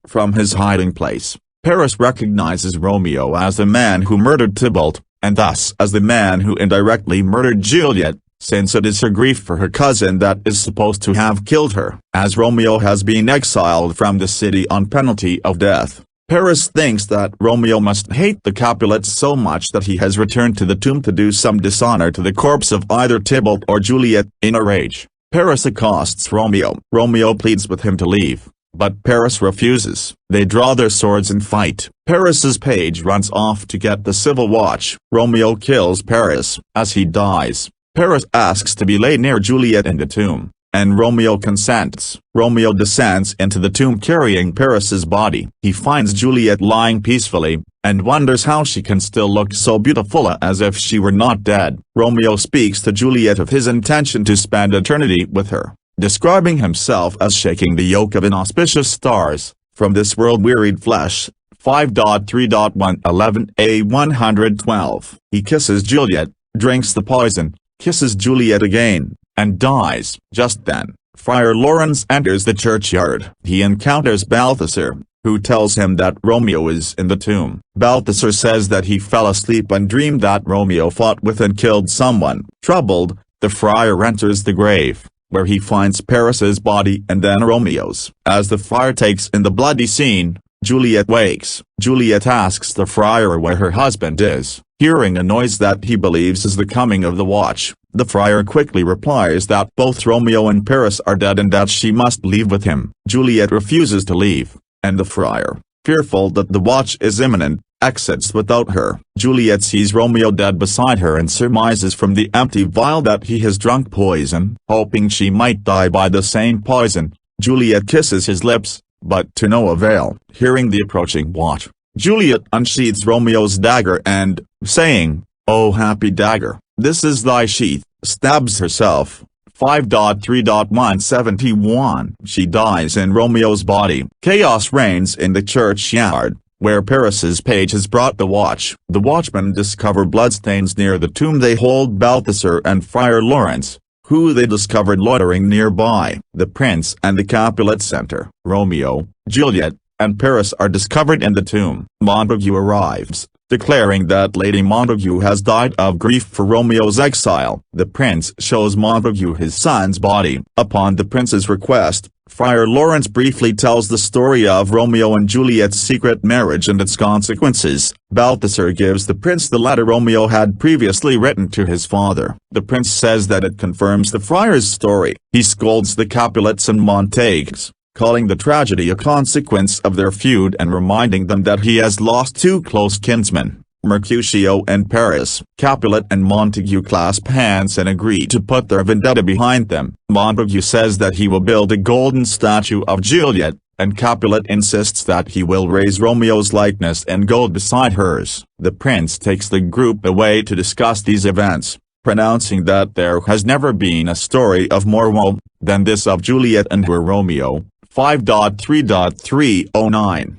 From his hiding place, Paris recognizes Romeo as the man who murdered Tybalt, and thus as the man who indirectly murdered Juliet, since it is her grief for her cousin that is supposed to have killed her. As Romeo has been exiled from the city on penalty of death, Paris thinks that Romeo must hate the Capulets so much that he has returned to the tomb to do some dishonor to the corpse of either Tybalt or Juliet. In a rage, Paris accosts Romeo. Romeo pleads with him to leave, but Paris refuses. They draw their swords and fight. Paris's page runs off to get the civil watch. Romeo kills Paris. As he dies, Paris asks to be laid near Juliet in the tomb, and Romeo consents. Romeo descends into the tomb carrying Paris's body. He finds Juliet lying peacefully, and wonders how she can still look so beautiful as if she were not dead. Romeo speaks to Juliet of his intention to spend eternity with her, describing himself as shaking the yoke of inauspicious stars, from this world-wearied flesh. 5.3.111a 112. He kisses Juliet, drinks the poison, kisses Juliet again, and dies. Just then, Friar Lawrence enters the churchyard. He encounters Balthasar, who tells him that Romeo is in the tomb. Balthasar says that he fell asleep and dreamed that Romeo fought with and killed someone. Troubled, the friar enters the grave, where he finds Paris's body and then Romeo's. As the friar takes in the bloody scene, Juliet wakes. Juliet asks the friar where her husband is. Hearing a noise that he believes is the coming of the watch, the friar quickly replies that both Romeo and Paris are dead and that she must leave with him. Juliet refuses to leave, and the friar, fearful that the watch is imminent, exits without her. Juliet sees Romeo dead beside her and surmises from the empty vial that he has drunk poison. Hoping she might die by the same poison, Juliet kisses his lips, but to no avail. Hearing the approaching watch, Juliet unsheathes Romeo's dagger and, saying, "O happy dagger, this is thy sheath," stabs herself. 5.3.171. She dies in Romeo's body. Chaos reigns in the churchyard, where Paris's page has brought the watch. The watchmen discover bloodstains near the tomb. They hold Balthasar and Friar Lawrence, who they discovered loitering nearby. The prince and the Capulets enter. Romeo, Juliet, and Paris are discovered in the tomb. Montague arrives, declaring that Lady Montague has died of grief for Romeo's exile. The prince shows Montague his son's body. Upon the prince's request, Friar Lawrence briefly tells the story of Romeo and Juliet's secret marriage and its consequences. Balthasar gives the prince the letter Romeo had previously written to his father. The prince says that it confirms the friar's story. He scolds the Capulets and Montagues, calling the tragedy a consequence of their feud and reminding them that he has lost two close kinsmen, Mercutio and Paris. Capulet and Montague clasp hands and agree to put their vendetta behind them. Montague says that he will build a golden statue of Juliet, and Capulet insists that he will raise Romeo's likeness in gold beside hers. The prince takes the group away to discuss these events, pronouncing that there has never been a story of more woe than this of Juliet and her Romeo. 5.3.309